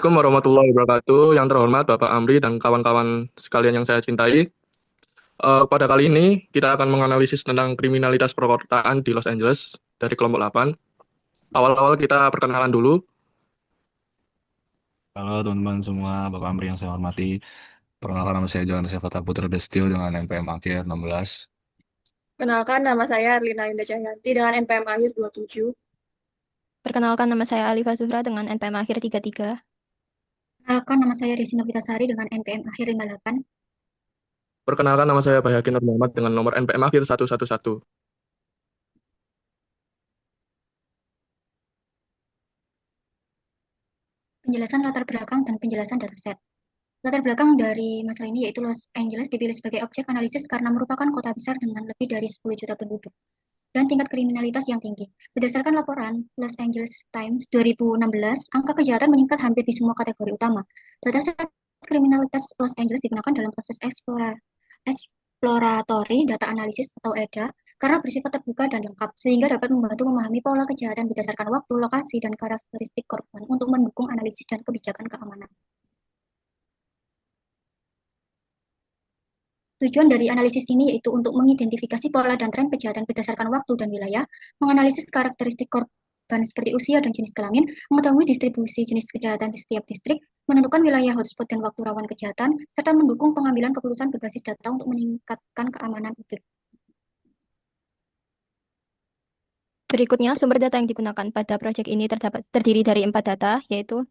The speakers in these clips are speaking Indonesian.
Assalamualaikum warahmatullahi wabarakatuh. Yang terhormat Bapak Amri dan kawan-kawan sekalian yang saya cintai. Pada kali ini kita akan menganalisis tentang kriminalitas perkotaan di Los Angeles dari kelompok 8. Awal-awal kita perkenalan dulu. Halo teman-teman semua, Bapak Amri yang saya hormati. Perkenalkan nama saya Jalan Syafata Putra Destio dengan NPM akhir 16. Kenalkan, nama saya Arlina Indah Cahyanti dengan NPM akhir 27. Perkenalkan, nama saya Alifa Zuhra dengan NPM akhir 33. Perkenalkan, nama saya Desi Novitasari dengan NPM akhir 58. Perkenalkan, nama saya Bayakin Nur Muhammad dengan nomor NPM akhir 111. Penjelasan latar belakang dan penjelasan dataset. Latar belakang dari masalah ini yaitu Los Angeles dipilih sebagai objek analisis karena merupakan kota besar dengan lebih dari 10 juta penduduk dan tingkat kriminalitas yang tinggi. Berdasarkan laporan Los Angeles Times 2016, angka kejahatan meningkat hampir di semua kategori utama. Dataset kriminalitas Los Angeles digunakan dalam proses exploratory data analysis atau EDA karena bersifat terbuka dan lengkap, sehingga dapat membantu memahami pola kejahatan berdasarkan waktu, lokasi, dan karakteristik korban untuk mendukung analisis dan kebijakan keamanan. Tujuan dari analisis ini yaitu untuk mengidentifikasi pola dan tren kejahatan berdasarkan waktu dan wilayah, menganalisis karakteristik korban seperti usia dan jenis kelamin, mengetahui distribusi jenis kejahatan di setiap distrik, menentukan wilayah hotspot dan waktu rawan kejahatan, serta mendukung pengambilan keputusan berbasis data untuk meningkatkan keamanan publik. Berikutnya, sumber data yang digunakan pada proyek ini terdiri dari 4 data, yaitu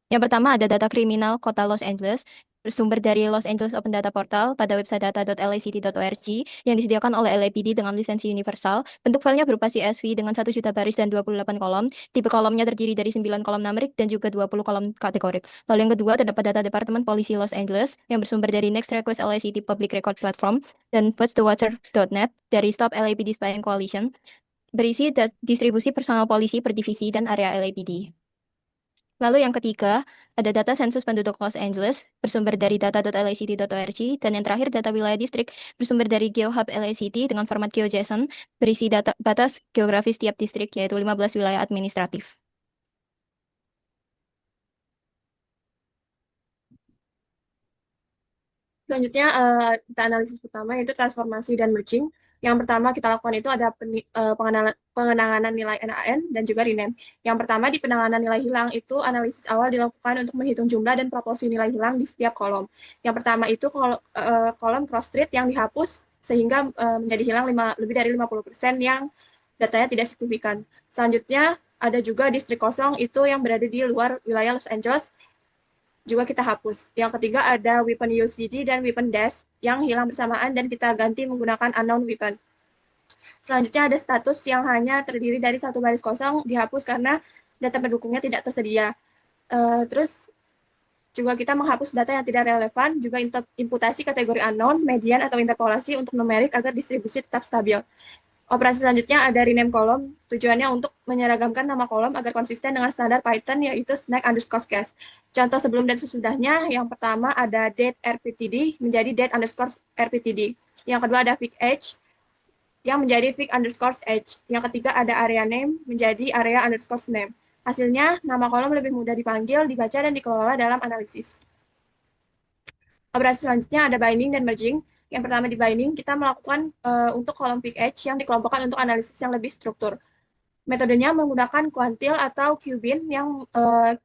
yang pertama ada data kriminal kota Los Angeles, bersumber dari Los Angeles Open Data Portal pada website data.lact.org yang disediakan oleh LAPD dengan lisensi universal. Bentuk filenya berupa CSV dengan 1 juta baris dan 28 kolom. Tipe kolomnya terdiri dari 9 kolom numerik dan juga 20 kolom kategorik. Lalu yang kedua terdapat data Departemen Polisi Los Angeles yang bersumber dari Next Request LACT Public Record Platform dan what's-the-water.net dari Stop LAPD Spying Coalition, berisi distribusi personal polisi per divisi dan area LAPD. Lalu yang ketiga, ada data sensus penduduk Los Angeles bersumber dari data.lact.org, dan yang terakhir data wilayah distrik bersumber dari GeoHub LACT dengan format GeoJSON berisi data batas geografis tiap distrik yaitu 15 wilayah administratif. Selanjutnya, data analisis pertama yaitu transformasi dan merging. Yang pertama kita lakukan itu ada pengenangan nilai NaN dan juga rename. Yang pertama di penanganan nilai hilang itu analisis awal dilakukan untuk menghitung jumlah dan proporsi nilai hilang di setiap kolom. Yang pertama itu kolom cross street yang dihapus sehingga menjadi hilang lebih dari 50% yang datanya tidak signifikan. Selanjutnya ada juga distrik kosong itu yang berada di luar wilayah Los Angeles juga kita hapus. Yang ketiga ada weapon UCD dan weapon dash yang hilang bersamaan dan kita ganti menggunakan unknown weapon. Selanjutnya ada status yang hanya terdiri dari 1 baris kosong dihapus karena data pendukungnya tidak tersedia. Terus juga kita menghapus data yang tidak relevan, juga imputasi kategori unknown, median, atau interpolasi untuk numerik agar distribusi tetap stabil. Operasi selanjutnya ada rename kolom, tujuannya untuk menyeragamkan nama kolom agar konsisten dengan standar Python, yaitu snack underscore cache. Contoh sebelum dan sesudahnya, yang pertama ada date rptd menjadi date underscore rptd. Yang kedua ada fig age yang menjadi fig underscore age. Yang ketiga ada area name menjadi area underscore name. Hasilnya, nama kolom lebih mudah dipanggil, dibaca, dan dikelola dalam analisis. Operasi selanjutnya ada binding dan merging. Yang pertama di binding, kita melakukan untuk kolom pick edge yang dikelompokkan untuk analisis yang lebih struktur. Metodenya menggunakan kuantil atau qubin yang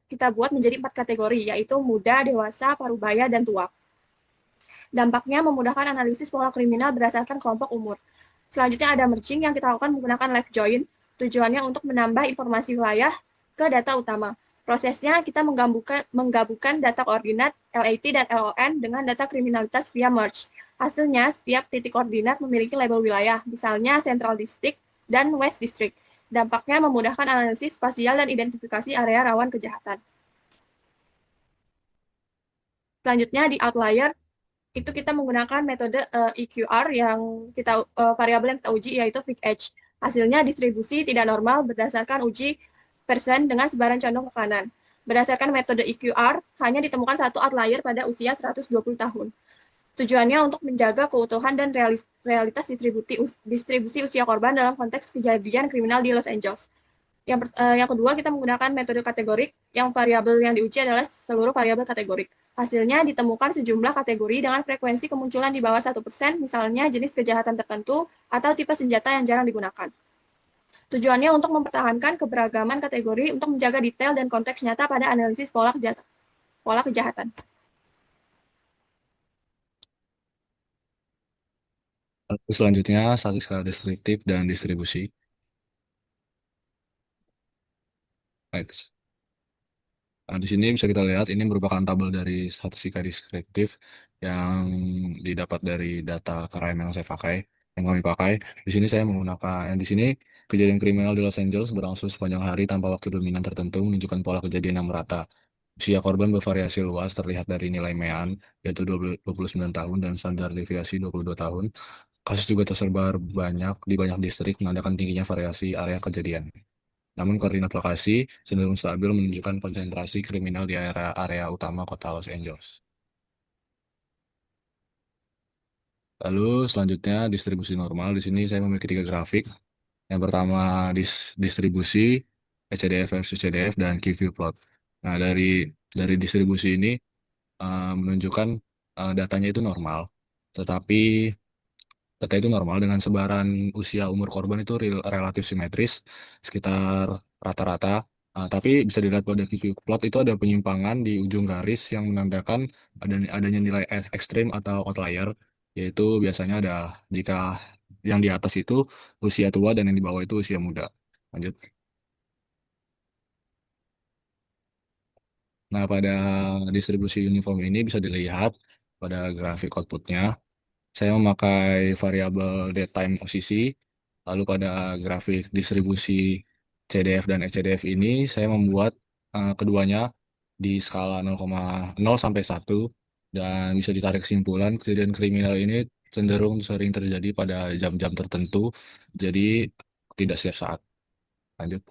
kita buat menjadi 4 kategori, yaitu muda, dewasa, parubaya, dan tua. Dampaknya memudahkan analisis pola kriminal berdasarkan kelompok umur. Selanjutnya ada merging yang kita lakukan menggunakan left join. Tujuannya untuk menambah informasi wilayah ke data utama. Prosesnya kita menggabungkan data koordinat LAT dan LON dengan data kriminalitas via merge. Hasilnya, setiap titik koordinat memiliki label wilayah, misalnya Central District dan West District. Dampaknya memudahkan analisis spasial dan identifikasi area rawan kejahatan. Selanjutnya di outlier, itu kita menggunakan metode EQR yang variabel yang kita uji yaitu fig edge. Hasilnya distribusi tidak normal berdasarkan uji persen dengan sebaran condong ke kanan. Berdasarkan metode EQR, hanya ditemukan 1 outlier pada usia 120 tahun. Tujuannya untuk menjaga keutuhan dan realitas distribusi usia korban dalam konteks kejadian kriminal di Los Angeles. Yang kedua, kita menggunakan metode kategorik, yang variabel yang diuji adalah seluruh variabel kategorik. Hasilnya ditemukan sejumlah kategori dengan frekuensi kemunculan di bawah 1%, misalnya jenis kejahatan tertentu atau tipe senjata yang jarang digunakan. Tujuannya untuk mempertahankan keberagaman kategori untuk menjaga detail dan konteks nyata pada analisis pola kejahatan. Selanjutnya, statistika deskriptif dan distribusi. Baik. Nah, di sini bisa kita lihat ini merupakan tabel dari statistika deskriptif yang didapat dari data crime yang saya pakai, yang kami pakai. Di sini saya menggunakan yang di sini kejadian kriminal di Los Angeles berlangsung sepanjang hari tanpa waktu dominan tertentu menunjukkan pola kejadian yang merata. Usia korban bervariasi luas terlihat dari nilai mean yaitu 29 tahun dan standar deviasi 22 tahun. Kasus juga tersebar di banyak distrik menandakan tingginya variasi area kejadian. Namun koordinat lokasi cenderung stabil menunjukkan konsentrasi kriminal di area utama kota Los Angeles. Lalu selanjutnya distribusi normal. Di sini saya memiliki tiga grafik. Yang pertama distribusi HCDF versus CDF dan QQ plot. Nah, dari distribusi ini menunjukkan datanya itu normal. Tetapi data itu normal dengan sebaran usia umur korban itu relatif simetris, sekitar rata-rata. Tapi bisa dilihat pada QQ plot itu ada penyimpangan di ujung garis yang menandakan adanya nilai ekstrim atau outlier, yaitu biasanya ada jika yang di atas itu usia tua dan yang di bawah itu usia muda. Lanjut. Nah, pada distribusi uniform ini bisa dilihat pada grafik outputnya. Saya memakai variabel datetime posisi. Lalu pada grafik distribusi CDF dan SCDF ini, saya membuat keduanya di skala 0,0 sampai 1. Dan bisa ditarik kesimpulan, kejadian kriminal ini cenderung sering terjadi pada jam-jam tertentu. Jadi tidak setiap saat. Lanjut.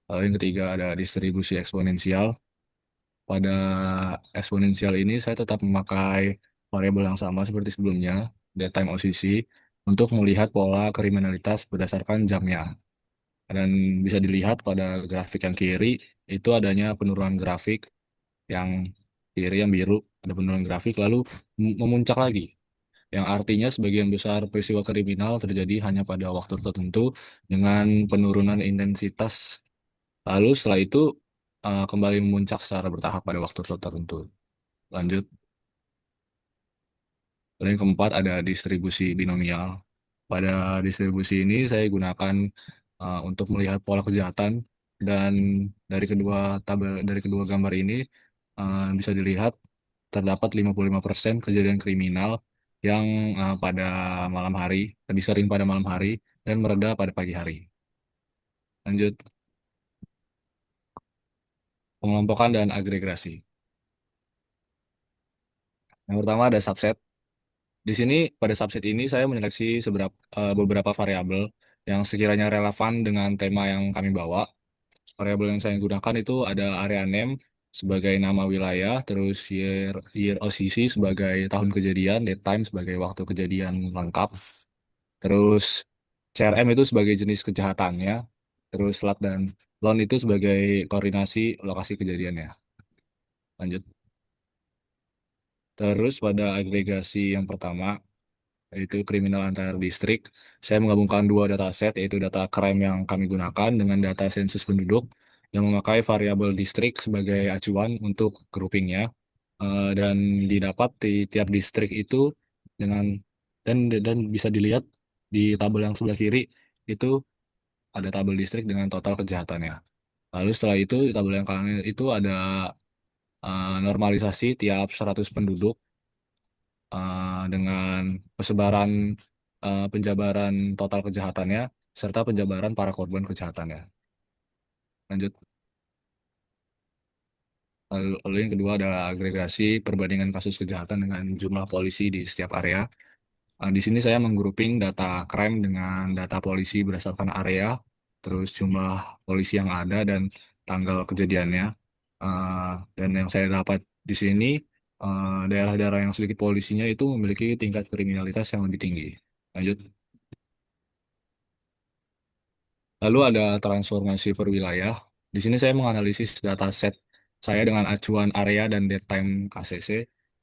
Lalu yang ketiga ada distribusi eksponensial. Pada eksponensial ini saya tetap memakai variabel yang sama seperti sebelumnya, datetime OCC, untuk melihat pola kriminalitas berdasarkan jamnya. Dan bisa dilihat pada grafik yang kiri, itu adanya penurunan grafik yang kiri yang biru, ada penurunan grafik lalu memuncak lagi. Yang artinya sebagian besar peristiwa kriminal terjadi hanya pada waktu tertentu dengan penurunan intensitas. Lalu setelah itu kembali memuncak secara bertahap pada waktu tertentu. Lanjut. Lalu yang keempat ada distribusi binomial. Pada distribusi ini saya gunakan untuk melihat pola kejahatan dan dari kedua gambar ini bisa dilihat terdapat 55% kejadian kriminal yang pada malam hari, lebih sering pada malam hari dan mereda pada pagi hari. Lanjut, pengelompokan dan agregasi. Yang pertama ada subset. Di sini pada subset ini saya menyeleksi beberapa variabel yang sekiranya relevan dengan tema yang kami bawa. Variabel yang saya gunakan itu ada area name sebagai nama wilayah, terus year OCC sebagai tahun kejadian, date time sebagai waktu kejadian lengkap, terus CRM itu sebagai jenis kejahatannya, terus LAT dan LON itu sebagai koordinasi lokasi kejadiannya. Lanjut. Terus pada agregasi yang pertama, yaitu kriminal antar distrik. Saya menggabungkan dua dataset, yaitu data crime yang kami gunakan dengan data sensus penduduk yang memakai variabel distrik sebagai acuan untuk groupingnya. Dan didapat di tiap distrik itu dengan dan bisa dilihat di tabel yang sebelah kiri itu ada tabel distrik dengan total kejahatannya. Lalu setelah itu di tabel yang kanan itu ada normalisasi tiap 100 penduduk dengan persebaran penjabaran total kejahatannya serta penjabaran para korban kejahatannya. Lanjut. Lalu yang kedua ada agregasi perbandingan kasus kejahatan dengan jumlah polisi di setiap area. Di sini saya menggrouping data crime dengan data polisi berdasarkan area, terus jumlah polisi yang ada dan tanggal kejadiannya. Dan yang saya dapat di sini daerah-daerah yang sedikit polisinya itu memiliki tingkat kriminalitas yang lebih tinggi. Lanjut. Lalu ada transformasi per wilayah. Di sini saya menganalisis dataset saya dengan acuan area dan datetime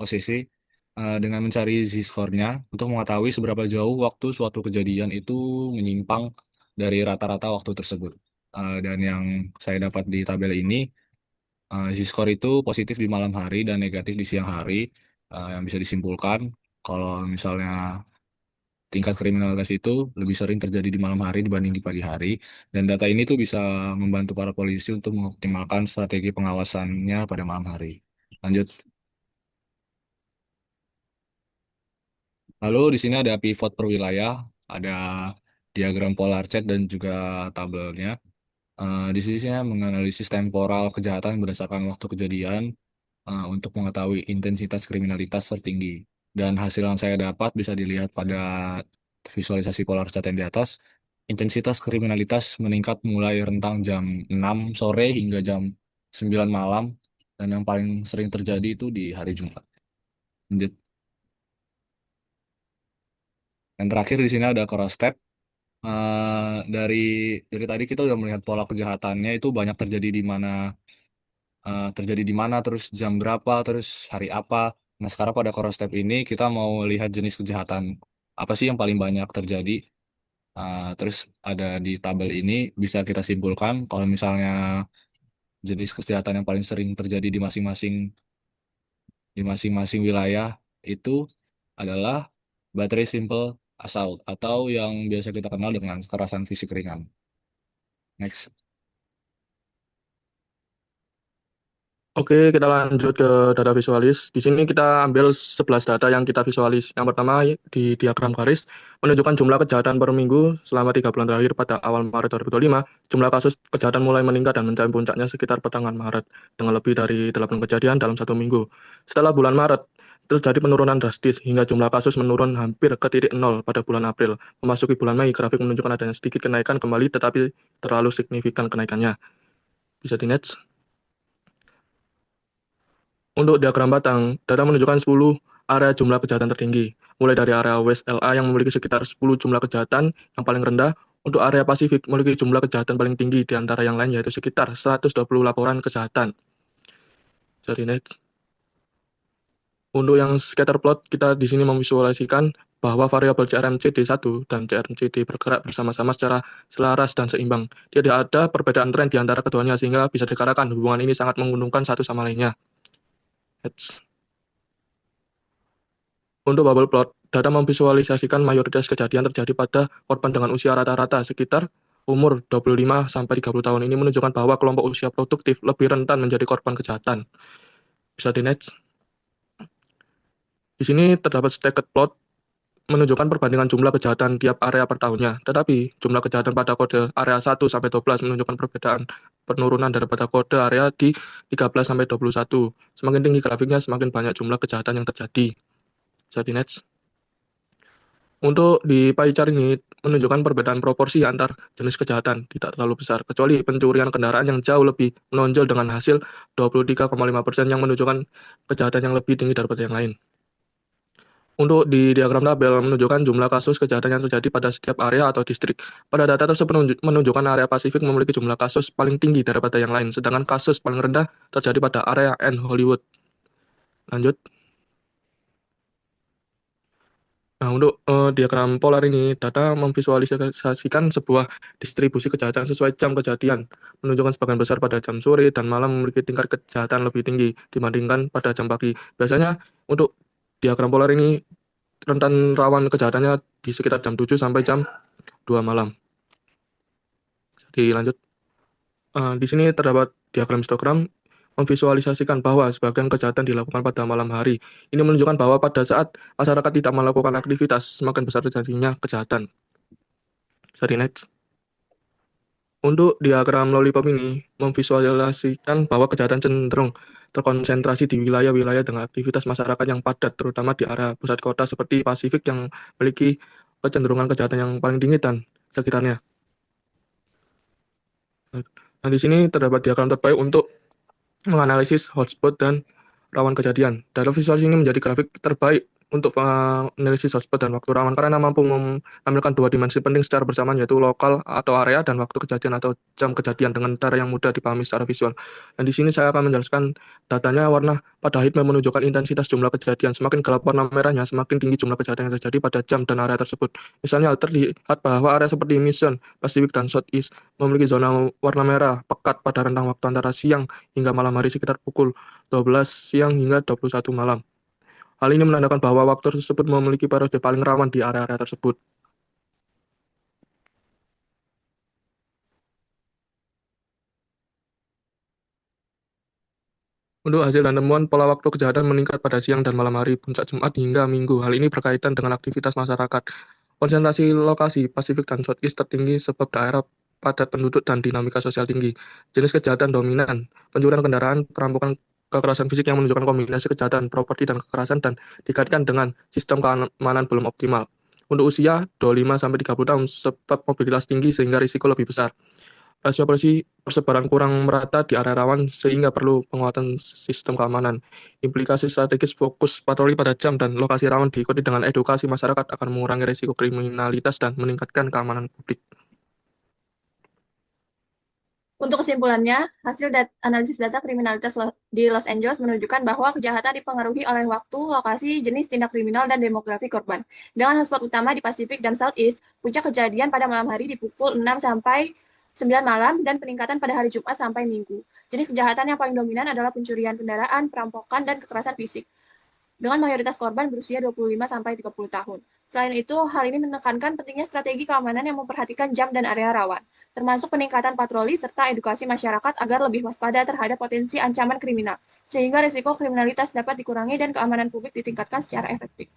OCC, dengan mencari z-score-nya untuk mengetahui seberapa jauh waktu suatu kejadian itu menyimpang dari rata-rata waktu tersebut. Dan yang saya dapat di tabel ini, z-score itu positif di malam hari dan negatif di siang hari, yang bisa disimpulkan kalau misalnya tingkat kriminalitas itu lebih sering terjadi di malam hari dibanding di pagi hari, dan data ini tuh bisa membantu para polisi untuk mengoptimalkan strategi pengawasannya pada malam hari. Lanjut. Lalu di sini ada pivot per wilayah, ada diagram polar chart dan juga tabelnya. Di sini saya menganalisis temporal kejahatan berdasarkan waktu kejadian, untuk mengetahui intensitas kriminalitas tertinggi. Dan hasil yang saya dapat bisa dilihat pada visualisasi polar chart yang di atas. Intensitas kriminalitas meningkat mulai rentang jam 6 sore hingga jam 9 malam, dan yang paling sering terjadi itu di hari Jumat. Lanjut. Yang terakhir di sini ada cross tab. Dari tadi kita udah melihat pola kejahatannya itu banyak terjadi di mana, terus jam berapa, terus hari apa. Nah, sekarang pada cross tab ini kita mau lihat jenis kejahatan apa sih yang paling banyak terjadi. Terus ada di tabel ini bisa kita simpulkan kalau misalnya jenis kejahatan yang paling sering terjadi di masing-masing wilayah itu adalah baterai simple assault atau yang biasa kita kenal dengan kekerasan fisik ringan. Next. Oke, kita lanjut ke data visualis. Di sini kita ambil 11 data yang kita visualis. Yang pertama di diagram garis menunjukkan jumlah kejahatan per minggu selama 3 bulan terakhir pada awal Maret 2025. Jumlah kasus kejahatan mulai meningkat dan mencapai puncaknya sekitar pertengahan Maret dengan lebih dari 8 kejadian dalam 1 minggu. Setelah bulan Maret, terjadi penurunan drastis hingga jumlah kasus menurun hampir ke titik nol pada bulan April. Memasuki bulan Mei, grafik menunjukkan adanya sedikit kenaikan kembali tetapi terlalu signifikan kenaikannya. Bisa di next. Untuk diagram batang, data menunjukkan 10 area jumlah kejahatan tertinggi, mulai dari area West LA yang memiliki sekitar 10 jumlah kejahatan yang paling rendah, untuk area Pasifik memiliki jumlah kejahatan paling tinggi di antara yang lain yaitu sekitar 120 laporan kejahatan. Jadi next. Untuk yang scatter plot, kita di sini memvisualisasikan bahwa variabel CRMC D1 dan CRMC D bergerak bersama-sama secara selaras dan seimbang. Tidak ada perbedaan tren di antara keduanya sehingga bisa dikatakan hubungan ini sangat menguntungkan satu sama lainnya. Next. Untuk bubble plot, data memvisualisasikan mayoritas kejadian terjadi pada korban dengan usia rata-rata sekitar umur 25-30 tahun. Ini menunjukkan bahwa kelompok usia produktif lebih rentan menjadi korban kejahatan. Bisa di next. Di sini terdapat stacked plot menunjukkan perbandingan jumlah kejahatan tiap area per tahunnya. Tetapi jumlah kejahatan pada kode area 1-12 menunjukkan perbedaan penurunan daripada kode area di 13-21. Semakin tinggi grafiknya, semakin banyak jumlah kejahatan yang terjadi. Bisa di next. Untuk di pie chart ini menunjukkan perbedaan proporsi antar jenis kejahatan tidak terlalu besar, kecuali pencurian kendaraan yang jauh lebih menonjol dengan hasil 23,5% yang menunjukkan kejahatan yang lebih tinggi daripada yang lain. Untuk di diagram tabel menunjukkan jumlah kasus kejahatan yang terjadi pada setiap area atau distrik. Pada data tersebut menunjukkan area Pasifik memiliki jumlah kasus paling tinggi daripada yang lain, sedangkan kasus paling rendah terjadi pada area N Hollywood. Lanjut. Nah, untuk diagram polar ini, data memvisualisasikan sebuah distribusi kejahatan sesuai jam kejadian, menunjukkan sebagian besar pada jam sore dan malam memiliki tingkat kejahatan lebih tinggi dibandingkan pada jam pagi. Biasanya untuk diagram polar ini rentan rawan kejahatannya di sekitar jam 7 sampai jam 2 malam. Jadi lanjut. Di sini terdapat diagram histogram memvisualisasikan bahwa sebagian kejahatan dilakukan pada malam hari. Ini menunjukkan bahwa pada saat masyarakat tidak melakukan aktivitas, semakin besar terjadinya kejahatan. Jadi next. Untuk diagram lollipop ini memvisualisasikan bahwa kejahatan cenderung terkonsentrasi di wilayah-wilayah dengan aktivitas masyarakat yang padat, terutama di area pusat kota seperti Pasifik yang memiliki kecenderungan kejahatan yang paling tinggi dan sekitarnya. Nah, di sini terdapat diagram terbaik untuk menganalisis hotspot dan rawan kejadian. Data visual ini menjadi grafik terbaik untuk analisis hotspot dan waktu rawan karena mampu menampilkan dua dimensi penting secara bersamaan yaitu lokal atau area dan waktu kejadian atau jam kejadian dengan cara yang mudah dipahami secara visual. Dan di sini saya akan menjelaskan datanya warna pada heat map menunjukkan intensitas jumlah kejadian. Semakin gelap warna merahnya, semakin tinggi jumlah kejadian yang terjadi pada jam dan area tersebut. Misalnya terlihat bahwa area seperti Mission, Pacific, dan Southeast memiliki zona warna merah pekat pada rentang waktu antara siang hingga malam hari sekitar pukul 12 siang hingga 21 malam. Hal ini menandakan bahwa waktu tersebut memiliki periode paling rawan di area-area tersebut. Untuk hasil dan temuan, pola waktu kejahatan meningkat pada siang dan malam hari, puncak Jumat hingga Minggu. Hal ini berkaitan dengan aktivitas masyarakat. Konsentrasi lokasi Pasifik dan Southeast tertinggi sebab daerah padat penduduk dan dinamika sosial tinggi. Jenis kejahatan dominan, pencurian kendaraan, perampokan, kekerasan fisik yang menunjukkan kombinasi kejahatan, properti, dan kekerasan dan dikaitkan dengan sistem keamanan belum optimal. Untuk usia 25-30 tahun sebab mobilitas tinggi sehingga risiko lebih besar. Rasio polisi persebaran kurang merata di area rawan sehingga perlu penguatan sistem keamanan. Implikasi strategis fokus patroli pada jam dan lokasi rawan diikuti dengan edukasi masyarakat akan mengurangi risiko kriminalitas dan meningkatkan keamanan publik. Untuk kesimpulannya, hasil analisis data kriminalitas di Los Angeles menunjukkan bahwa kejahatan dipengaruhi oleh waktu, lokasi, jenis tindak kriminal, dan demografi korban. Dengan hotspot utama di Pasifik dan Southeast, puncak kejadian pada malam hari di pukul 6 sampai 9 malam dan peningkatan pada hari Jumat sampai Minggu. Jenis kejahatan yang paling dominan adalah pencurian kendaraan, perampokan, dan kekerasan fisik, dengan mayoritas korban berusia 25-30 tahun. Selain itu, hal ini menekankan pentingnya strategi keamanan yang memperhatikan jam dan area rawan, termasuk peningkatan patroli serta edukasi masyarakat agar lebih waspada terhadap potensi ancaman kriminal, sehingga risiko kriminalitas dapat dikurangi dan keamanan publik ditingkatkan secara efektif.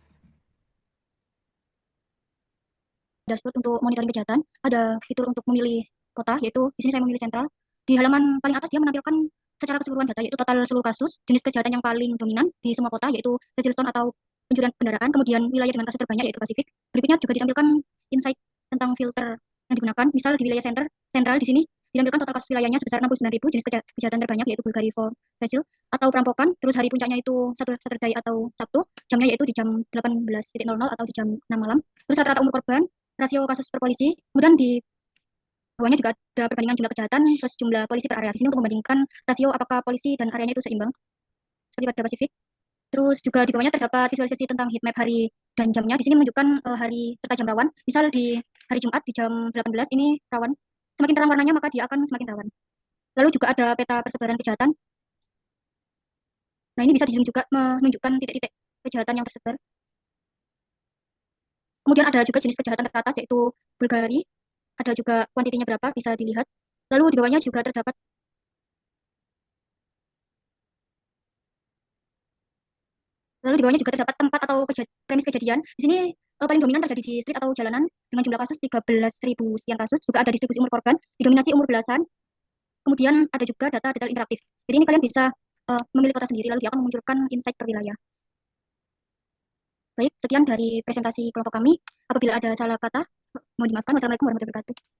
Dashboard untuk monitoring kejahatan, ada fitur untuk memilih kota, yaitu di sini saya memilih sentral. Di halaman paling atas dia menampilkan secara keseluruhan data, yaitu total seluruh kasus, jenis kejahatan yang paling dominan di semua kota, yaitu Cecil Stone atau pencurian kendaraan, kemudian wilayah dengan kasus terbanyak, yaitu Pasifik. Berikutnya juga ditampilkan insight tentang filter yang digunakan. Misal di wilayah sentral di sini ditampilkan total kasus wilayahnya sebesar 69.000, jenis kejahatan terbanyak yaitu Bulgari for Cecil, atau perampokan, terus hari puncaknya itu Saturday atau Sabtu, jamnya yaitu di jam 18.00 atau di jam 6 malam. Terus rata-rata umur korban, rasio kasus per polisi, kemudian di bawahnya juga ada perbandingan jumlah kejahatan plus jumlah polisi per area. Di sini untuk membandingkan rasio apakah polisi dan areanya itu seimbang, seperti pada Pasifik. Terus juga di bawahnya terdapat visualisasi tentang heat map hari dan jamnya. Di sini menunjukkan hari serta jam rawan. Misal di hari Jumat di jam 18 ini rawan. Semakin terang warnanya maka dia akan semakin rawan. Lalu juga ada peta persebaran kejahatan. Nah, ini bisa di zoom juga menunjukkan titik-titik kejahatan yang tersebar. Kemudian ada juga jenis kejahatan teratas yaitu Bulgari. Ada juga kuantitinya berapa bisa dilihat. Lalu di bawahnya juga terdapat tempat atau premis kejadian. Di sini paling dominan terjadi di street atau jalanan dengan jumlah kasus 13.000 sekian kasus. Juga ada distribusi umur korban, didominasi umur belasan. Kemudian ada juga data detail interaktif. Jadi ini kalian bisa memilih kota sendiri lalu dia akan memunculkan insight per wilayah. Baik, sekian dari presentasi kelompok kami. Apabila ada salah kata, mohon dimaafkan. Wassalamualaikum warahmatullahi wabarakatuh.